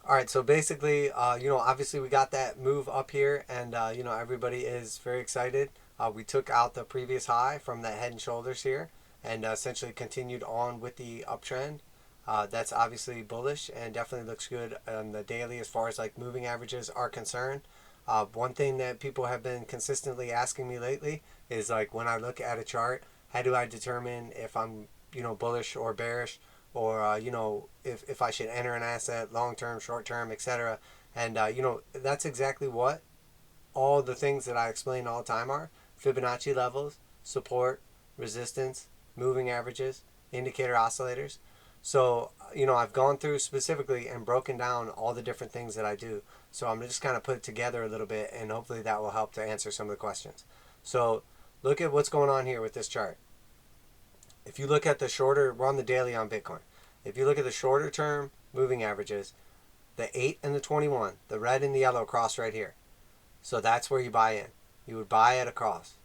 All right, so basically, obviously we got that move up here, and everybody is very excited. We took out the previous high from the head and shoulders here, and essentially continued on with the uptrend. That's obviously bullish and definitely looks good on the daily as far as like moving averages are concerned. One thing that people have been consistently asking me lately is like when I look at a chart, how do I determine if I'm bullish or bearish, or if I should enter an asset long term, short term, etc. And that's exactly what all the things that I explain all the time are: Fibonacci levels, support, resistance, moving averages, indicator oscillators. So I've gone through specifically and broken down all the different things that I do. So I'm just kind of put it together a little bit, and hopefully that will help to answer some of the questions. So look at what's going on here with this chart. If you look at the shorter, we're on the daily on Bitcoin. If you look at the shorter term moving averages, the 8 and the 21, the red and the yellow cross right here. So that's where you buy in. You would buy at a cross.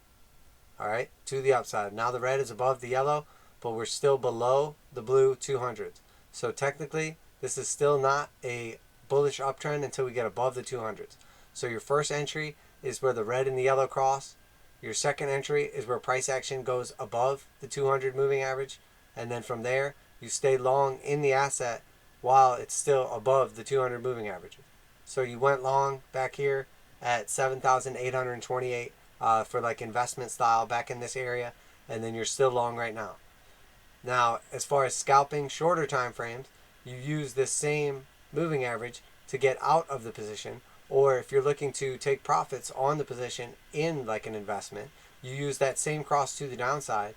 All right, to the upside. Now the red is above the yellow, but we're still below the blue 200s. So technically, this is still not a bullish uptrend until we get above the 200s. So your first entry is where the red and the yellow cross. Your second entry is where price action goes above the 200 moving average. And then from there, you stay long in the asset while it's still above the 200 moving averages. So you went long back here at 7,828 for like investment style back in this area. And then you're still long right now. Now, as far as scalping shorter time frames, you use this same moving average to get out of the position, or if you're looking to take profits on the position in like an investment, you use that same cross to the downside.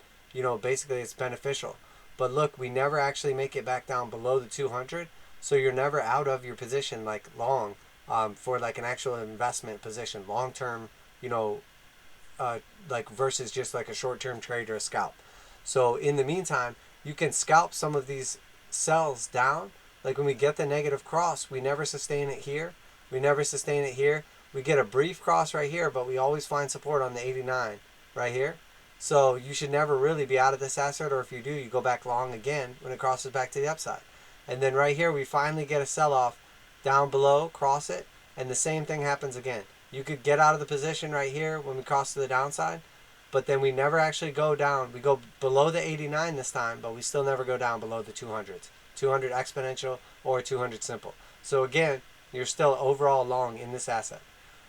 Basically it's beneficial. But look, we never actually make it back down below the 200, so you're never out of your position like long for like an actual investment position, long term, like versus just like a short term trade or a scalp. So in the meantime, you can scalp some of these sells down. Like when we get the negative cross, we never sustain it here. We never sustain it here. We get a brief cross right here, but we always find support on the 89 right here. So you should never really be out of this asset, or if you do, you go back long again when it crosses back to the upside. And then right here, we finally get a sell-off down below, cross it, and the same thing happens again. You could get out of the position right here when we cross to the downside, but then we never actually go down. We go below the 89 this time, but we still never go down below the 200s. 200 exponential or 200 simple. So again, you're still overall long in this asset.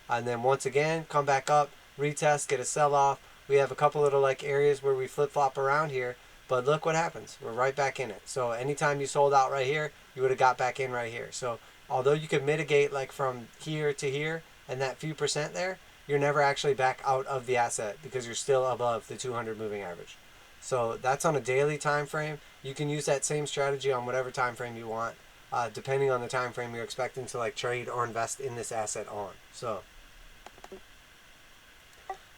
And then once again, come back up, retest, get a sell-off. We have a couple little like areas where we flip-flop around here, but look what happens. We're right back in it. So anytime you sold out right here, you would have got back in right here. So although you can mitigate like from here to here and that few percent there, you're never actually back out of the asset because you're still above the 200 moving average. So that's on a daily time frame. You can use that same strategy on whatever time frame you want, depending on the time frame you're expecting to like trade or invest in this asset on. So,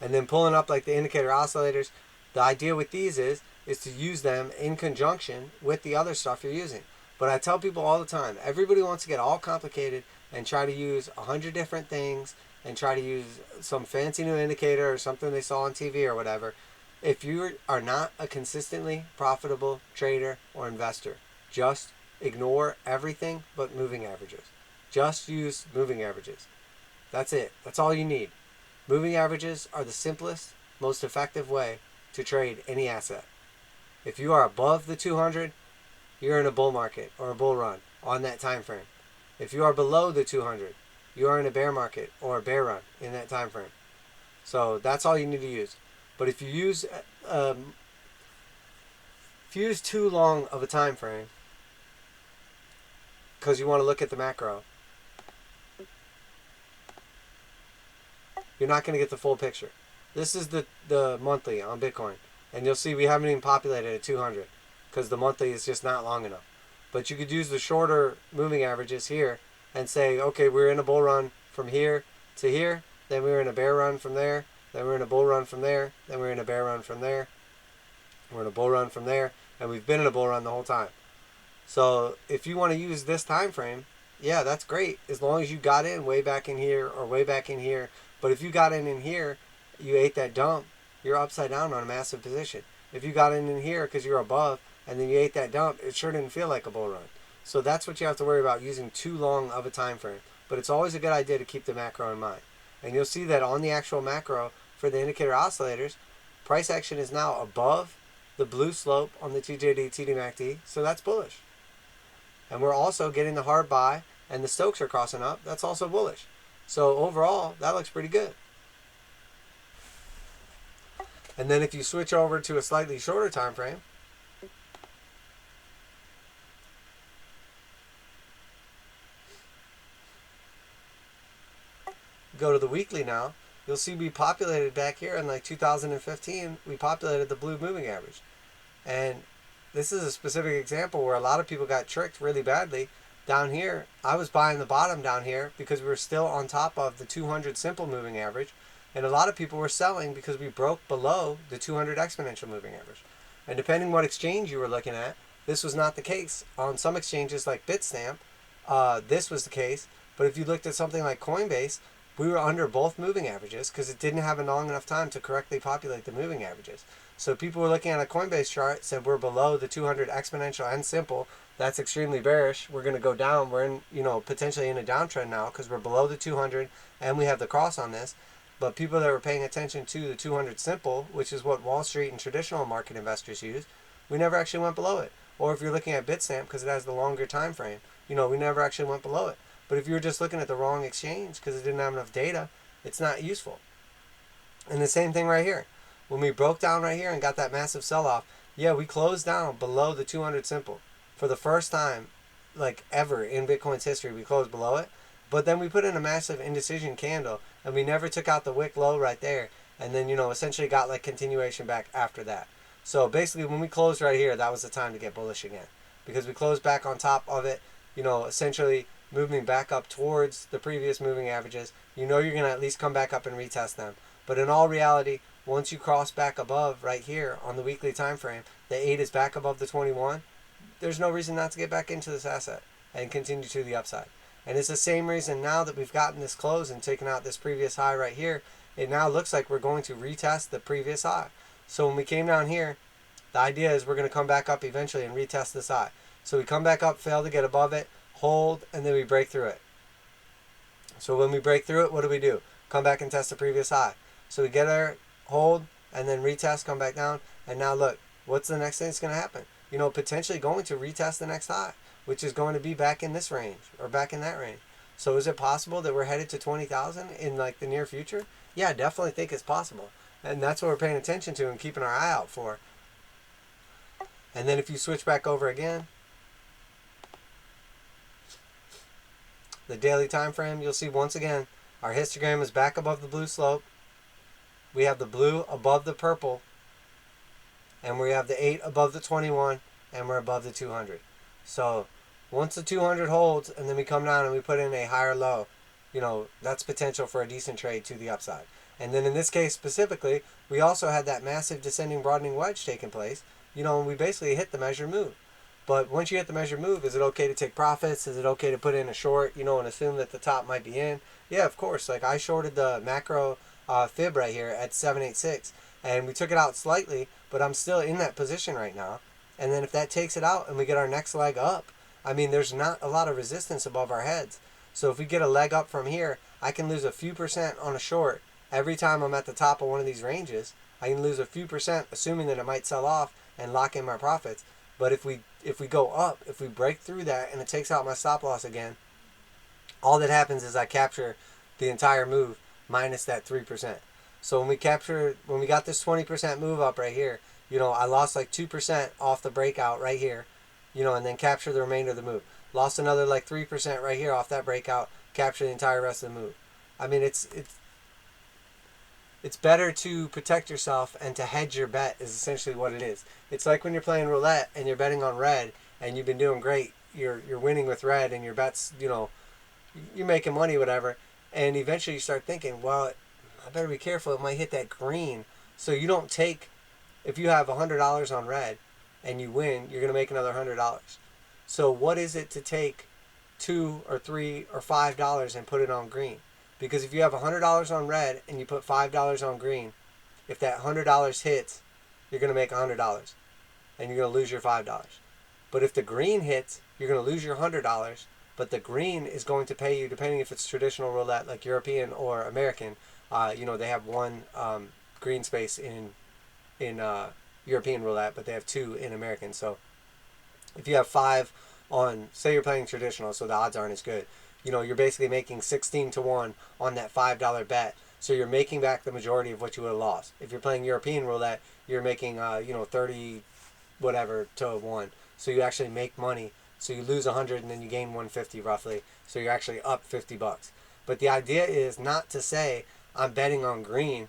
and then pulling up like the indicator oscillators, the idea with these is to use them in conjunction with the other stuff you're using. But I tell people all the time, everybody wants to get all complicated and try to use 100 different things and try to use some fancy new indicator or something they saw on TV or whatever. If you are not a consistently profitable trader or investor, just ignore everything but moving averages. Just use moving averages. That's it. That's all you need. Moving averages are the simplest, most effective way to trade any asset. If you are above the 200, you're in a bull market or a bull run on that time frame. If you are below the 200, you are in a bear market or a bear run in that time frame. So that's all you need to use. But if you use too long of a time frame because you want to look at the macro, you're not going to get the full picture. This is the monthly on Bitcoin, and you'll see we haven't even populated at 200 because the monthly is just not long enough. But you could use the shorter moving averages here and say, okay, we're in a bull run from here to here, then we were in a bear run from there, then we're in a bull run from there, then we're in a bear run from there, we're in a bull run from there, and we've been in a bull run the whole time. So if you want to use this time frame, yeah, that's great, as long as you got in way back in here or way back in here. But if you got in here, you ate that dump, you're upside down on a massive position. If you got in here because you're above and then you ate that dump, it sure didn't feel like a bull run. So that's what you have to worry about using too long of a time frame. But it's always a good idea to keep the macro in mind. And you'll see that on the actual macro for the indicator oscillators, price action is now above the blue slope on the TJD TD MACD, so that's bullish. And we're also getting the hard buy, and the Stochs are crossing up. That's also bullish. So overall, that looks pretty good. And then if you switch over to a slightly shorter time frame, go to the weekly now, you'll see we populated back here in like 2015, we populated the blue moving average. And this is a specific example where a lot of people got tricked really badly. Down here, I was buying the bottom down here because we were still on top of the 200 simple moving average. And a lot of people were selling because we broke below the 200 exponential moving average. And depending what exchange you were looking at, this was not the case. On some exchanges like Bitstamp, this was the case. But if you looked at something like Coinbase, we were under both moving averages because it didn't have a long enough time to correctly populate the moving averages. So people were looking at a Coinbase chart, said we're below the 200 exponential and simple. That's extremely bearish. We're going to go down. We're in, potentially in a downtrend now because we're below the 200 and we have the cross on this. But people that were paying attention to the 200 simple, which is what Wall Street and traditional market investors use, we never actually went below it. Or if you're looking at Bitstamp because it has the longer time frame, we never actually went below it. But if you were just looking at the wrong exchange because it didn't have enough data, it's not useful. And the same thing right here. When we broke down right here and got that massive sell-off, yeah, we closed down below the 200 simple. For the first time, like ever in Bitcoin's history, we closed below it. But then we put in a massive indecision candle, and we never took out the wick low right there. And then, essentially got like continuation back after that. So basically, when we closed right here, that was the time to get bullish again. Because we closed back on top of it, essentially moving back up towards the previous moving averages. You're going to at least come back up and retest them. But in all reality, once you cross back above right here on the weekly time frame, the 8 is back above the 21, there's no reason not to get back into this asset and continue to the upside. And it's the same reason now that we've gotten this close and taken out this previous high right here, it now looks like we're going to retest the previous high. So when we came down here, the idea is we're going to come back up eventually and retest this high. So we come back up, fail to get above it, hold, and then we break through it. So when we break through it, what do? Come back and test the previous high. So we get there, hold, and then retest, come back down, and now look, what's the next thing that's going to happen? Potentially going to retest the next high, which is going to be back in this range or back in that range. So is it possible that we're headed to 20,000 in like the near future? Yeah, I definitely think it's possible. And that's what we're paying attention to and keeping our eye out for. And then if you switch back over again, the daily time frame, you'll see once again, our histogram is back above the blue slope. We have the blue above the purple. And we have the 8 above the 21. And we're above the 200. So once the 200 holds and then we come down and we put in a higher low, that's potential for a decent trade to the upside. And then in this case specifically, we also had that massive descending broadening wedge taking place, and we basically hit the measured move. But once you hit the measured move, is it okay to take profits? Is it okay to put in a short, and assume that the top might be in? Yeah, of course. Like I shorted the macro fib right here at 786, and we took it out slightly, but I'm still in that position right now. And then if that takes it out and we get our next leg up, there's not a lot of resistance above our heads. So if we get a leg up from here, I can lose a few percent on a short every time I'm at the top of one of these ranges. I can lose a few percent, assuming that it might sell off and lock in my profits. But if we go up, if we break through that and it takes out my stop loss again, all that happens is I capture the entire move minus that 3%. So when we got this 20% move up right here, I lost like 2% off the breakout right here, and then capture the remainder of the move. Lost another like 3% right here off that breakout, capture the entire rest of the move. It's better to protect yourself and to hedge your bet is essentially what it is. It's like when you're playing roulette and you're betting on red and you've been doing great. You're winning with red and your bets, you're making money, whatever. And eventually you start thinking, well, I better be careful. It might hit that green. So you don't take, if you have $100 on red and you win, you're going to make another $100. So what is it to take $2 or $3 or $5 and put it on green? Because if you have $100 on red and you put $5 on green, if that $100 hits, you're going to make $100 and you're going to lose your $5. But if the green hits, you're going to lose your $100, but the green is going to pay you, depending if it's traditional roulette like European or American. They have one green space in European roulette, but they have 2 in American. So if you have 5 on, say you're playing traditional, so the odds aren't as good, you're basically making 16 to 1 on that $5 bet. So you're making back the majority of what you would have lost. If you're playing European roulette, you're making 30 whatever to 1. So you actually make money. So you lose 100 and then you gain 150 roughly. So you're actually up $50. But the idea is not to say I'm betting on green.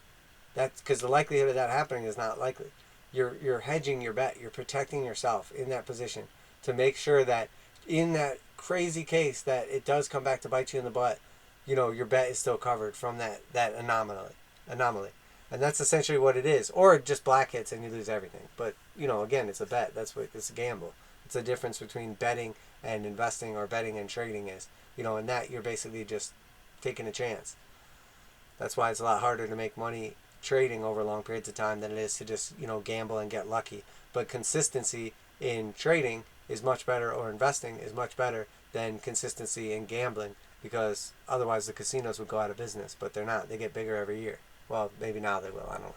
That's because the likelihood of that happening is not likely. You're hedging your bet. You're protecting yourself in that position to make sure that in that crazy case that it does come back to bite you in the butt, your bet is still covered from that anomaly. And that's essentially what it is. Or just black hits and you lose everything. But, again, it's a bet. It's a gamble. It's a difference between betting and investing, or betting and trading is. And that you're basically just taking a chance. That's why it's a lot harder to make money trading over long periods of time than it is to just, gamble and get lucky. But consistency in trading is much better, or investing is much better than consistency in gambling, because otherwise the casinos would go out of business. But they're not. They get bigger every year. Well, maybe now they will. I don't know.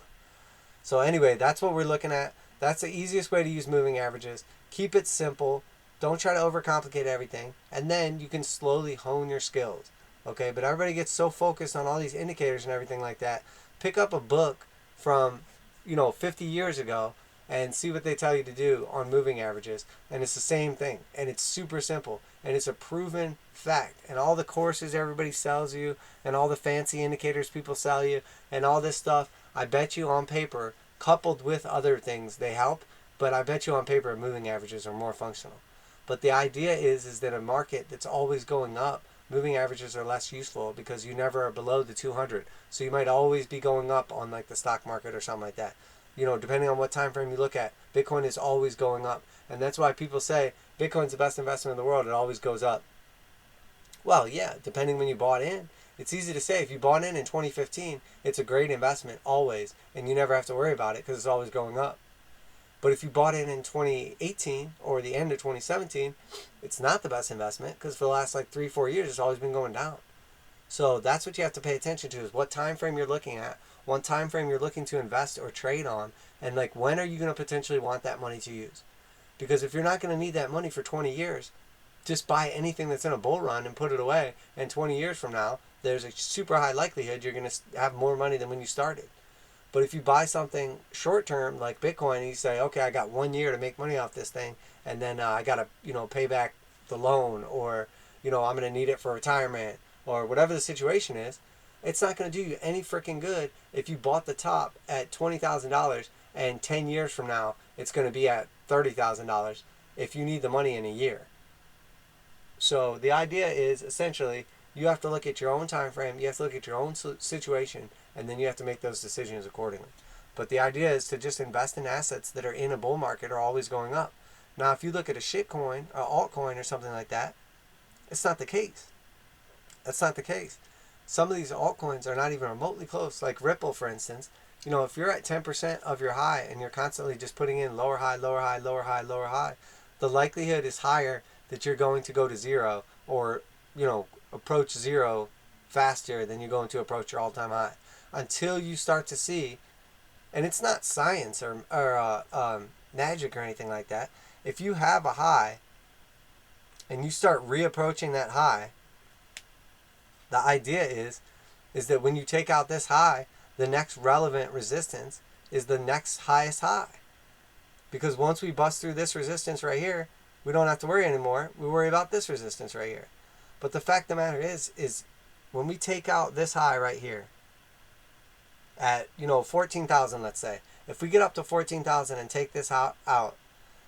So anyway, that's what we're looking at. That's the easiest way to use moving averages. Keep it simple. Don't try to overcomplicate everything. And then you can slowly hone your skills. Okay, but everybody gets so focused on all these indicators and everything like that. Pick up a book from, 50 years ago and see what they tell you to do on moving averages. And it's the same thing. And it's super simple. And it's a proven fact. And all the courses everybody sells you, and all the fancy indicators people sell you, and all this stuff, I bet you on paper, coupled with other things, they help. But I bet you on paper moving averages are more functional. But the idea is that a market that's always going up, moving averages are less useful because you never are below the 200. So you might always be going up on like the stock market or something like that. Depending on what time frame you look at, Bitcoin is always going up. And that's why people say Bitcoin's the best investment in the world. It always goes up. Well, yeah, depending when you bought in. It's easy to say if you bought in 2015, it's a great investment always. And you never have to worry about it because it's always going up. But if you bought in 2018 or the end of 2017, it's not the best investment because for the last 3-4 years, it's always been going down. So that's what you have to pay attention to, is what time frame you're looking at, what time frame you're looking to invest or trade on, and when are you going to potentially want that money to use? Because if you're not going to need that money for 20 years, just buy anything that's in a bull run and put it away, and 20 years from now, there's a super high likelihood you're going to have more money than when you started. But if you buy something short term like Bitcoin and you say, okay, I got 1 year to make money off this thing, and then I got to pay back the loan, or I'm going to need it for retirement, or whatever the situation is, it's not going to do you any freaking good if you bought the top at $20,000 and 10 years from now it's going to be at $30,000 if you need the money in a year. So the idea is essentially you have to look at your own time frame, you have to look at your own situation, and then you have to make those decisions accordingly. But the idea is to just invest in assets that are in a bull market or always going up. Now, if you look at a shitcoin, or altcoin or something like that, it's not the case. That's not the case. Some of these altcoins are not even remotely close. Like Ripple, for instance. If you're at 10% of your high and you're constantly just putting in lower high, lower high, lower high, lower high, the likelihood is higher that you're going to go to zero, or, approach zero faster than you're going to approach your all-time high. Until you start to see, and it's not science or magic or anything like that. If you have a high and you start reapproaching that high, the idea is that when you take out this high, the next relevant resistance is the next highest high. Because once we bust through this resistance right here, we don't have to worry anymore. We worry about this resistance right here. But the fact of the matter is when we take out this high right here at 14,000, let's say, if we get up to 14,000 and take this out,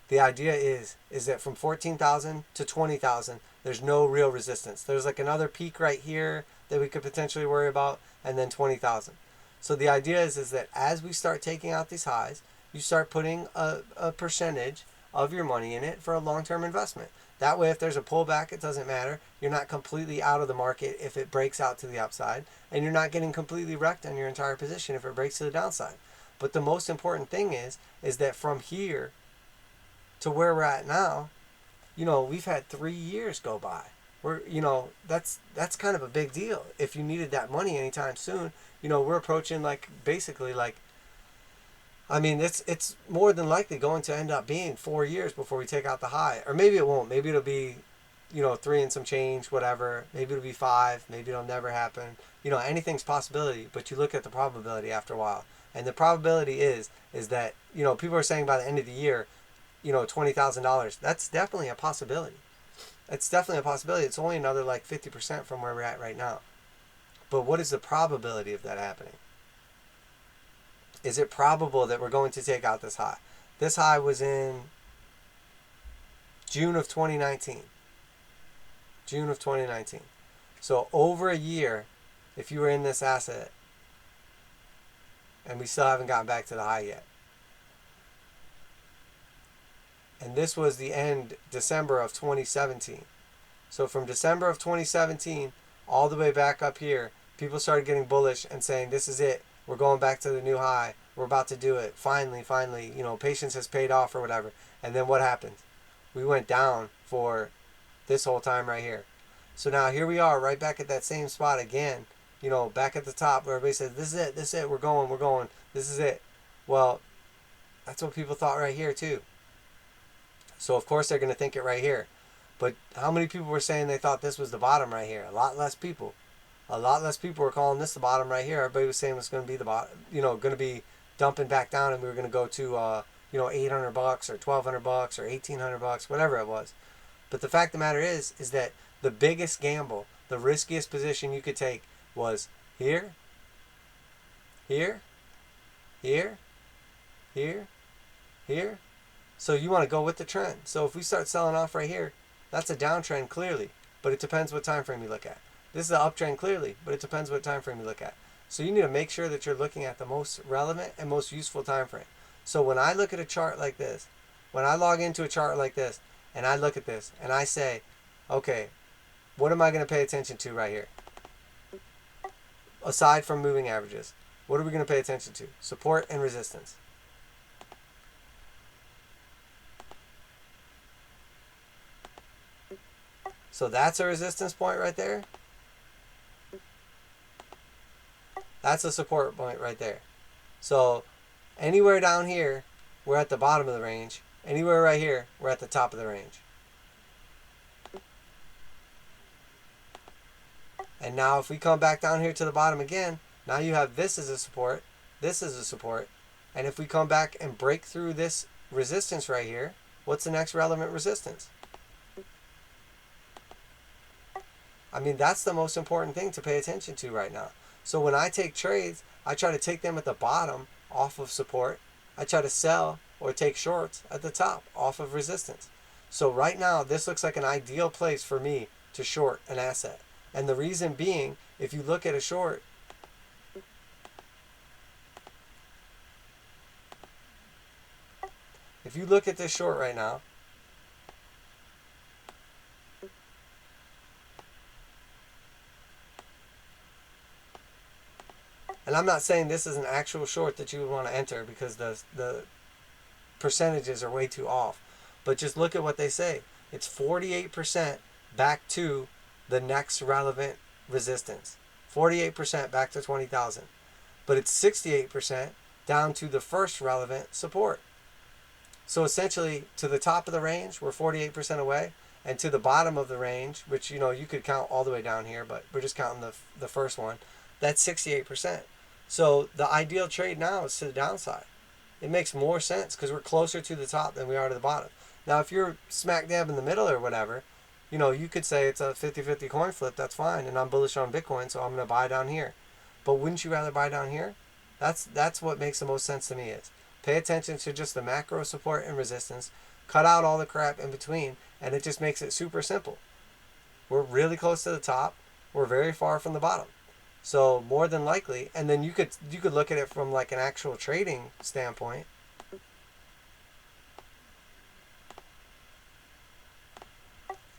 the idea is that from 14,000 to 20,000, there's no real resistance. There's another peak right here that we could potentially worry about, and then 20,000. So the idea is that as we start taking out these highs, you start putting a percentage of your money in it for a long-term investment. That way, if there's a pullback, it doesn't matter. You're not completely out of the market if it breaks out to the upside, and you're not getting completely wrecked on your entire position if it breaks to the downside. But the most important thing is that from here to where we're at now, you know, we've had 3 years go by. You know, that's kind of a big deal. If you needed that money anytime soon, you know, we're approaching like basically like, I mean, it's more than likely going to end up being 4 years before we take out the high, or maybe it won't. Maybe it'll be, you know, 3 and some change, whatever. Maybe it'll be 5. Maybe it'll never happen. You know, anything's possibility. But you look at the probability after a while, and the probability is that, you know, people are saying by the end of the year, you know, $20,000. That's definitely a possibility. It's definitely a possibility. It's only another like 50% from where we're at right now. But what is the probability of that happening? Is it probable that we're going to take out this high? This high was in June of 2019. June of 2019. So over a year, if you were in this asset, and we still haven't gotten back to the high yet. And this was the end December of 2017. So from December of 2017 all the way back up here, people started getting bullish and saying, this is it. We're going back to the new high. We're about to do it. Finally, you know, patience has paid off or whatever. And then what happened? We went down for this whole time right here. So now here we are right back at that same spot again. You know, back at the top where everybody says, this is it. We're going. This is it. Well, that's what people thought right here too. So of course they're going to think it right here. But how many people were saying they thought this was the bottom right here? A lot less people. A lot less people were calling this the bottom right here. Everybody was saying it's going to be the bottom, you know, going to be dumping back down, and we were going to go to, you know, $800 or $1,200 or $1,800, whatever it was. But the fact of the matter is that the biggest gamble, the riskiest position you could take was here, here, here, here, here. So you want to go with the trend. So if we start selling off right here, that's a downtrend clearly, but it depends what time frame you look at. This is an uptrend clearly, but it depends what time frame you look at. So you need to make sure that you're looking at the most relevant and most useful time frame. So when I look at a chart like this, when I log into a chart like this, and I look at this, and I say, okay, what am I going to pay attention to right here? Aside from moving averages, what are we going to pay attention to? Support and resistance. So that's a resistance point right there. That's a support point right there. So anywhere down here, we're at the bottom of the range. Anywhere right here, we're at the top of the range. And now if we come back down here to the bottom again, now you have this as a support, this is a support. And if we come back and break through this resistance right here, what's the next relevant resistance? I mean, that's the most important thing to pay attention to right now. So when I take trades, I try to take them at the bottom off of support. I try to sell or take shorts at the top off of resistance. So right now, this looks like an ideal place for me to short an asset. And the reason being, if you look at a short, if you look at this short right now, and I'm not saying this is an actual short that you would want to enter because the percentages are way too off. But just look at what they say. It's 48% back to the next relevant resistance. 48% back to 20,000. But it's 68% down to the first relevant support. So essentially, to the top of the range, we're 48% away. And to the bottom of the range, which, you know, you could count all the way down here, but we're just counting the first one, that's 68%. So the ideal trade now is to the downside. It makes more sense because we're closer to the top than we are to the bottom. Now, if you're smack dab in the middle or whatever, you know, you could say it's a 50-50 coin flip. That's fine. And I'm bullish on Bitcoin, so I'm going to buy down here. But wouldn't you rather buy down here? That's what makes the most sense to me is pay attention to just the macro support and resistance. Cut out all the crap in between, and it just makes it super simple. We're really close to the top. We're very far from the bottom. So more than likely, and then you could look at it from like an actual trading standpoint.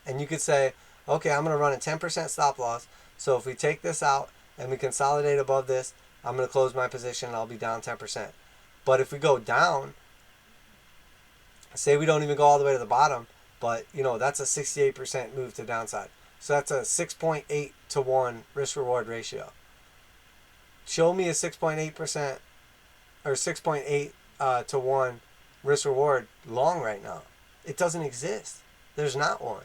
And you could say, okay, I'm going to run a 10% stop loss. So if we take this out and we consolidate above this, I'm going to close my position and I'll be down 10%. But if we go down, say we don't even go all the way to the bottom, But, you know, that's a 68% move to downside. So that's a 6.8 to 1 risk reward ratio. Show me a 6.8% or 6.8 to 1 risk reward long right now. It doesn't exist. There's not one.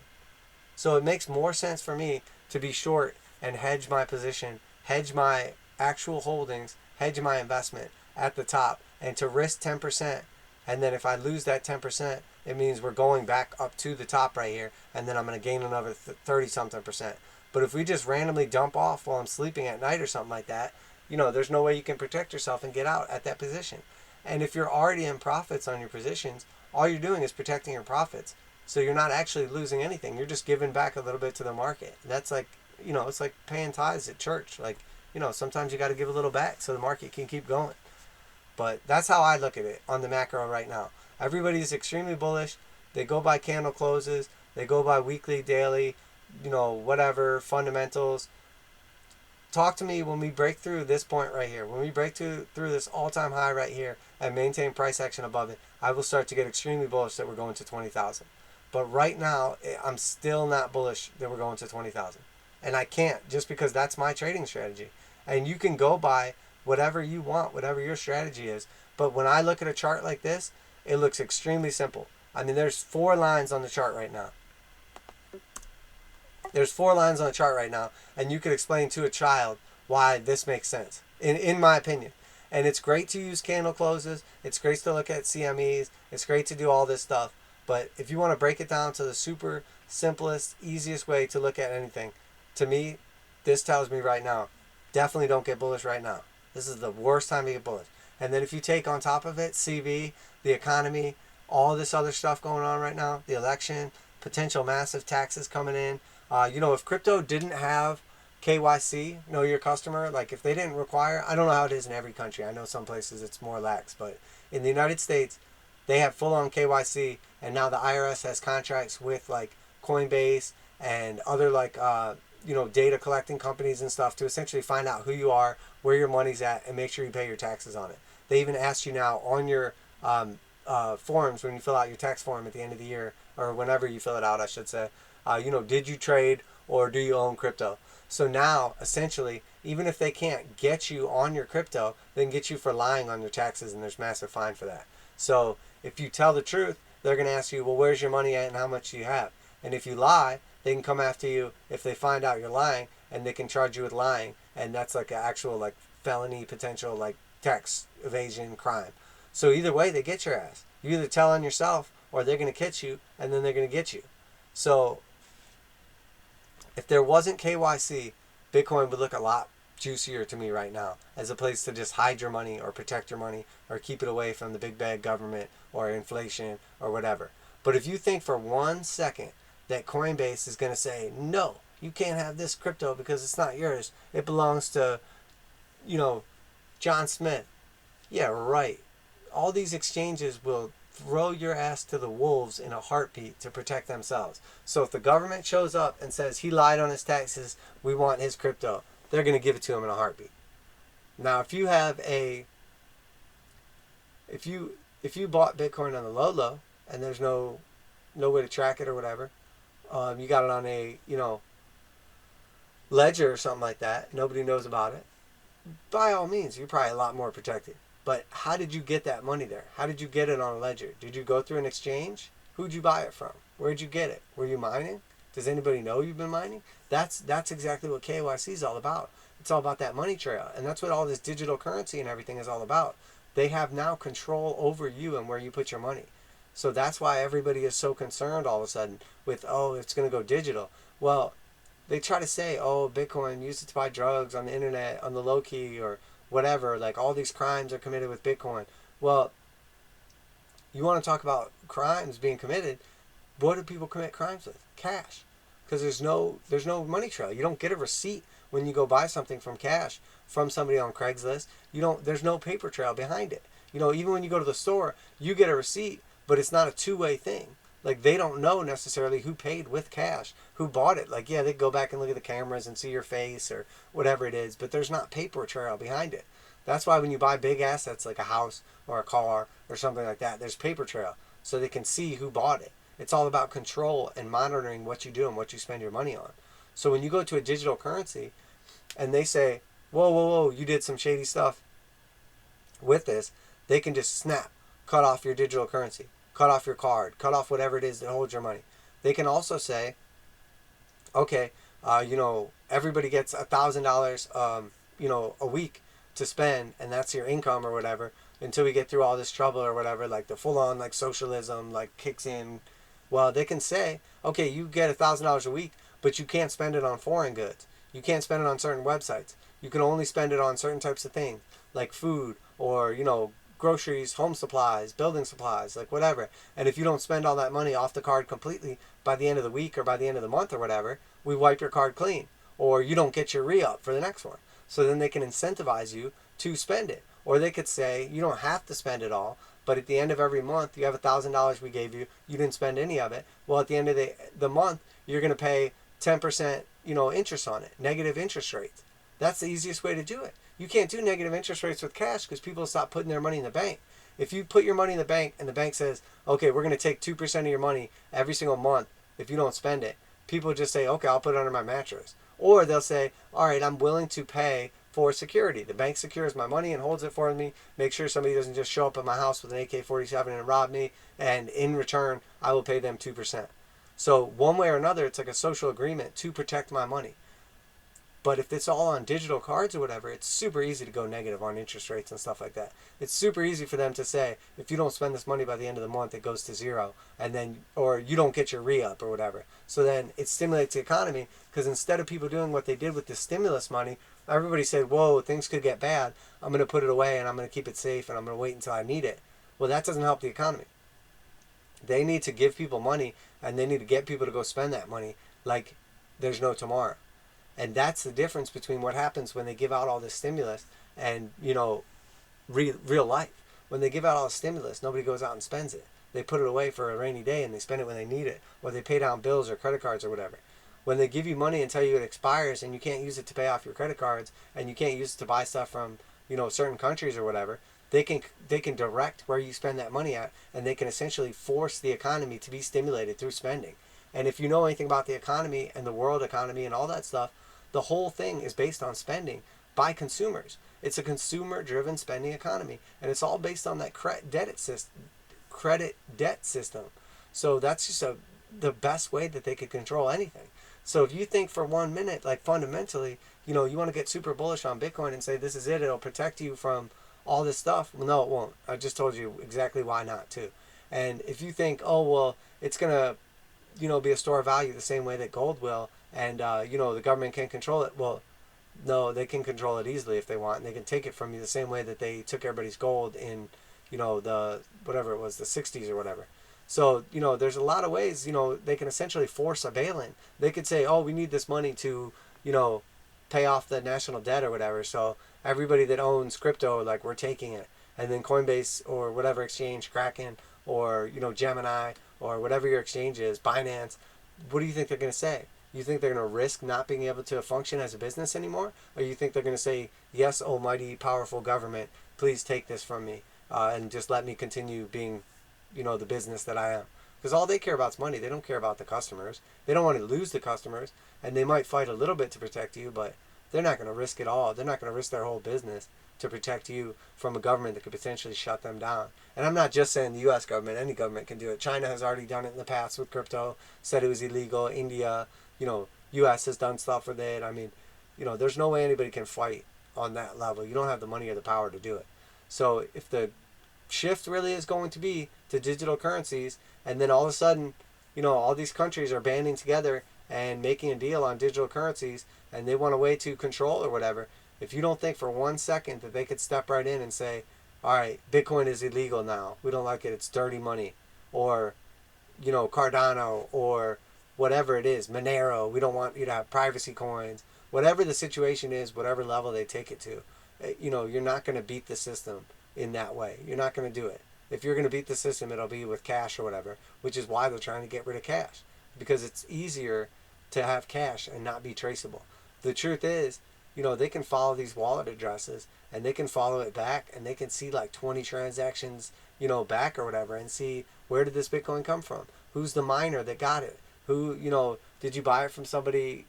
So it makes more sense for me to be short and hedge my position, hedge my actual holdings, hedge my investment at the top, and to risk 10%. And then if I lose that 10%, it means we're going back up to the top right here, and then I'm going to gain another 30-something%. But if we just randomly dump off while I'm sleeping at night or something like that, you know, there's no way you can protect yourself and get out at that position. And if you're already in profits on your positions, all you're doing is protecting your profits. So you're not actually losing anything. You're just giving back a little bit to the market. That's like, you know, it's like paying tithes at church. Like, you know, sometimes you got to give a little back so the market can keep going. But that's how I look at it on the macro right now. Everybody's extremely bullish. They go by candle closes. They go by weekly, daily, you know, whatever, fundamentals. Talk to me when we break through this point right here. When we break through this all-time high right here and maintain price action above it, I will start to get extremely bullish that we're going to 20,000. But right now, I'm still not bullish that we're going to 20,000. And I can't, just because that's my trading strategy. And you can go by whatever you want, whatever your strategy is. But when I look at a chart like this, it looks extremely simple. I mean, there's 4 lines on the chart right now. There's 4 lines on the chart right now, and you could explain to a child why this makes sense, in my opinion. And it's great to use candle closes. It's great to look at CMEs. It's great to do all this stuff. But if you want to break it down to the super simplest, easiest way to look at anything, to me, this tells me right now, definitely don't get bullish right now. This is the worst time to get bullish. And then if you take on top of it, CV, the economy, all this other stuff going on right now, the election, potential massive taxes coming in. You know, if crypto didn't have KYC, know your customer, like if they didn't require, I don't know how it is in every country. I know some places it's more lax, but in the United States, they have full-on KYC, and now the IRS has contracts with like Coinbase and other like you know, data collecting companies and stuff to essentially find out who you are, where your money's at, and make sure you pay your taxes on it. They even ask you now on your forms when you fill out your tax form at the end of the year, or whenever you fill it out, I should say, you know, did you trade or do you own crypto? So now, essentially, even if they can't get you on your crypto, they can get you for lying on your taxes, and there's massive fine for that. So if you tell the truth, they're going to ask you, well, where's your money at and how much do you have? And if you lie, they can come after you if they find out you're lying, and they can charge you with lying, and that's like an actual like felony potential like tax evasion crime. So either way, they get your ass. You either tell on yourself, or they're going to catch you, and then they're going to get you. So if there wasn't KYC, Bitcoin would look a lot juicier to me right now as a place to just hide your money or protect your money or keep it away from the big bad government or inflation or whatever. But if you think for 1 second that Coinbase is going to say, no, you can't have this crypto because it's not yours. It belongs to, you know, John Smith. Yeah, right. All these exchanges will throw your ass to the wolves in a heartbeat to protect themselves. So if the government shows up and says he lied on his taxes, we want his crypto, they're going to give it to him in a heartbeat. Now, if you have a, if you bought Bitcoin on the low and there's no way to track it or whatever, you got it on a, you know, ledger or something like that, nobody knows about it, by all means, you're probably a lot more protected. But how did you get that money there? How did you get it on a ledger? Did you go through an exchange? Who'd you buy it from? Where'd you get it? Were you mining? Does anybody know you've been mining? That's exactly what KYC is all about. It's all about that money trail. And that's what all this digital currency and everything is all about. They have now control over you and where you put your money. So that's why everybody is so concerned all of a sudden with, oh, it's going to go digital. Well, they try to say, oh, Bitcoin, use it to buy drugs on the internet, on the low key, or whatever, like all these crimes are committed with Bitcoin. Well, you want to talk about crimes being committed, what do people commit crimes with? Cash. Because there's no money trail. You don't get a receipt when you go buy something from cash from somebody on Craigslist. There's no paper trail behind it. You know, even when you go to the store, you get a receipt, but it's not a two-way thing. Like, they don't know necessarily who paid with cash, who bought it. Like, yeah, they go back and look at the cameras and see your face or whatever it is, but there's not paper trail behind it. That's why when you buy big assets like a house or a car or something like that, there's paper trail so they can see who bought it. It's all about control and monitoring what you do and what you spend your money on. So when you go to a digital currency and they say, whoa, whoa, whoa, you did some shady stuff with this, they can just snap, cut off your digital currency, cut off your card, cut off whatever it is that holds your money. They can also say, okay, everybody gets $1,000, a week to spend, and that's your income or whatever, until we get through all this trouble or whatever, like the full-on like socialism like kicks in. Well, they can say, okay, you get $1,000 a week, but you can't spend it on foreign goods. You can't spend it on certain websites. You can only spend it on certain types of things, like food or, groceries, home supplies, building supplies, like whatever. And if you don't spend all that money off the card completely by the end of the week or by the end of the month or whatever, we wipe your card clean. Or you don't get your re-up for the next one. So then they can incentivize you to spend it. Or they could say, you don't have to spend it all, but at the end of every month, you have $1,000 we gave you, you didn't spend any of it. Well, at the end of the month, you're going to pay 10%, interest on it, negative interest rates. That's the easiest way to do it. You can't do negative interest rates with cash because people stop putting their money in the bank. If you put your money in the bank and the bank says, okay, we're going to take 2% of your money every single month if you don't spend it, people just say, okay, I'll put it under my mattress. Or they'll say, all right, I'm willing to pay for security. The bank secures my money and holds it for me, make sure somebody doesn't just show up at my house with an AK-47 and rob me, and in return, I will pay them 2%. So one way or another, it's like a social agreement to protect my money. But if it's all on digital cards or whatever, it's super easy to go negative on interest rates and stuff like that. It's super easy for them to say, if you don't spend this money by the end of the month, it goes to zero, and then, or you don't get your re-up or whatever. So then it stimulates the economy, because instead of people doing what they did with the stimulus money, everybody said, whoa, things could get bad. I'm going to put it away and I'm going to keep it safe and I'm going to wait until I need it. Well, that doesn't help the economy. They need to give people money and they need to get people to go spend that money like there's no tomorrow. And that's the difference between what happens when they give out all this stimulus and, real life. When they give out all the stimulus, nobody goes out and spends it. They put it away for a rainy day and they spend it when they need it, or they pay down bills or credit cards or whatever. When they give you money and tell you it expires and you can't use it to pay off your credit cards and you can't use it to buy stuff from, certain countries or whatever, they can direct where you spend that money at, and they can essentially force the economy to be stimulated through spending. And if you know anything about the economy and the world economy and all that stuff, the whole thing is based on spending by consumers. It's a consumer-driven spending economy, and it's all based on that credit debt system. So that's just the best way that they could control anything. So if you think for 1 minute, like fundamentally, you want to get super bullish on Bitcoin and say this is it, it'll protect you from all this stuff. Well, no, it won't. I just told you exactly why not too. And if you think, oh, well, it's going to, be a store of value the same way that gold will, and, the government can't control it. Well, no, they can control it easily if they want. And they can take it from you the same way that they took everybody's gold in, the, whatever it was, the 60s or whatever. So, there's a lot of ways, they can essentially force a bail-in. They could say, oh, we need this money to, pay off the national debt or whatever. So everybody that owns crypto, like, we're taking it. And then Coinbase or whatever exchange, Kraken or, Gemini or whatever your exchange is, Binance, what do you think they're going to say? You think they're going to risk not being able to function as a business anymore? Or you think they're going to say, yes, almighty, powerful government, please take this from me and just let me continue being, the business that I am? Because all they care about is money. They don't care about the customers. They don't want to lose the customers. And they might fight a little bit to protect you, but they're not going to risk it all. They're not going to risk their whole business to protect you from a government that could potentially shut them down. And I'm not just saying the U.S. government. Any government can do it. China has already done it in the past with crypto, said it was illegal. India, U.S. has done stuff with it. I mean, there's no way anybody can fight on that level. You don't have the money or the power to do it. So if the shift really is going to be to digital currencies, and then all of a sudden, all these countries are banding together and making a deal on digital currencies, and they want a way to control or whatever, if you don't think for 1 second that they could step right in and say, all right, Bitcoin is illegal now, we don't like it, it's dirty money, or, Cardano, or whatever it is, Monero, we don't want you to have privacy coins, whatever the situation is, whatever level they take it to, you're not going to beat the system in that way. You're not going to do it. If you're going to beat the system, it'll be with cash or whatever, which is why they're trying to get rid of cash, because it's easier to have cash and not be traceable. The truth is, they can follow these wallet addresses and they can follow it back, and they can see like 20 transactions, back or whatever, and see where did this Bitcoin come from? Who's the miner that got it? Who, did you buy it from somebody,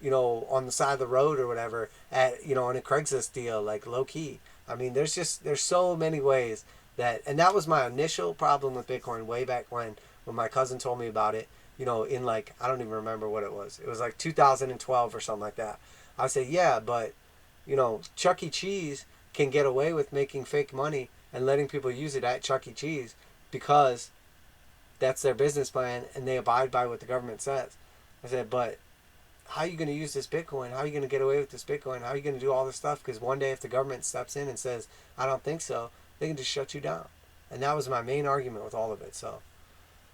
on the side of the road or whatever at, on a Craigslist deal, like low key. I mean, there's so many ways and that was my initial problem with Bitcoin way back when my cousin told me about it, in like, I don't even remember what it was. It was like 2012 or something like that. I say, yeah, but, Chuck E. Cheese can get away with making fake money and letting people use it at Chuck E. Cheese because that's their business plan and they abide by what the government says. I said, but how are you going to use this Bitcoin? How are you going to get away with this Bitcoin? How are you going to do all this stuff? Because one day if the government steps in and says, I don't think so, they can just shut you down. And that was my main argument with all of it. So,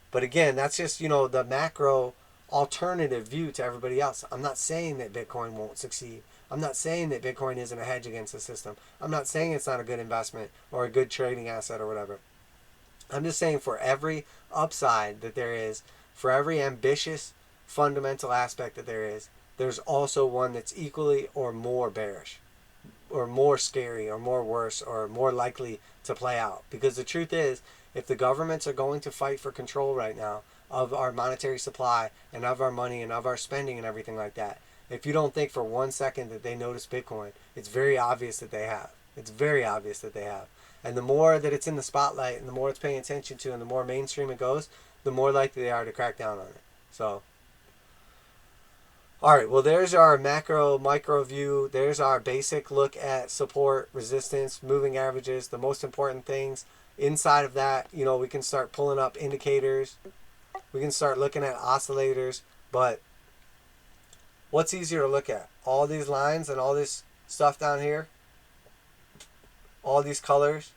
but again, that's just, the macro alternative view to everybody else. I'm not saying that Bitcoin won't succeed. I'm not saying that Bitcoin isn't a hedge against the system. I'm not saying it's not a good investment or a good trading asset or whatever. I'm just saying for every upside that there is, for every ambitious fundamental aspect that there is, there's also one that's equally or more bearish or more scary or more worse or more likely to play out. Because the truth is, if the governments are going to fight for control right now of our monetary supply and of our money and of our spending and everything like that, if you don't think for 1 second that they notice Bitcoin, it's very obvious that they have. It's very obvious that they have. And the more that it's in the spotlight and the more it's paying attention to and the more mainstream it goes, the more likely they are to crack down on it. So, all right, well, there's our macro, micro view. There's our basic look at support, resistance, moving averages, the most important things. Inside of that, we can start pulling up indicators. We can start looking at oscillators. But what's easier to look at? All these lines and all this stuff down here? All these colors?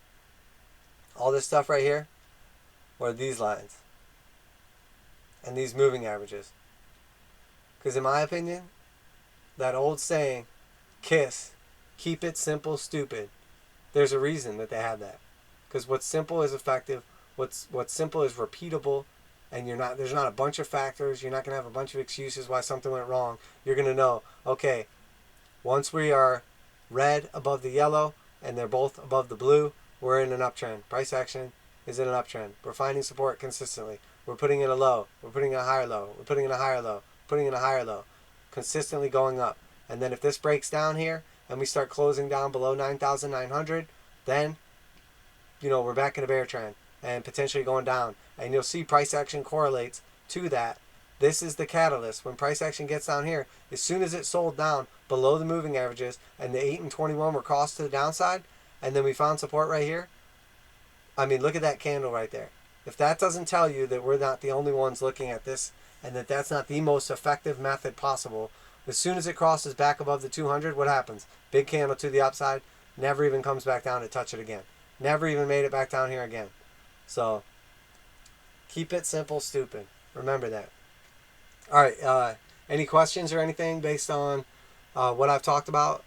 All this stuff right here? Or these lines? And these moving averages? Because in my opinion, that old saying, KISS, keep it simple, stupid, there's a reason that they have that. Because what's simple is effective, what's simple is repeatable, and there's not a bunch of factors, you're not going to have a bunch of excuses why something went wrong. You're going to know, okay, once we are red above the yellow, and they're both above the blue, we're in an uptrend. Price action is in an uptrend. We're finding support consistently. We're putting in a low. We're putting in a higher low. We're putting in a higher low. Putting in a higher low, consistently going up. And then if this breaks down here and we start closing down below 9,900, then, we're back in a bear trend and potentially going down. And you'll see price action correlates to that. This is the catalyst. When price action gets down here, as soon as it sold down below the moving averages and the 8 and 21 were crossed to the downside, and then we found support right here, I mean, look at that candle right there. If that doesn't tell you that we're not the only ones looking at this and that that's not the most effective method possible, as soon as it crosses back above the 200, what happens? Big candle to the upside, never even comes back down to touch it again. Never even made it back down here again. So, keep it simple, stupid. Remember that. All right, any questions or anything based on what I've talked about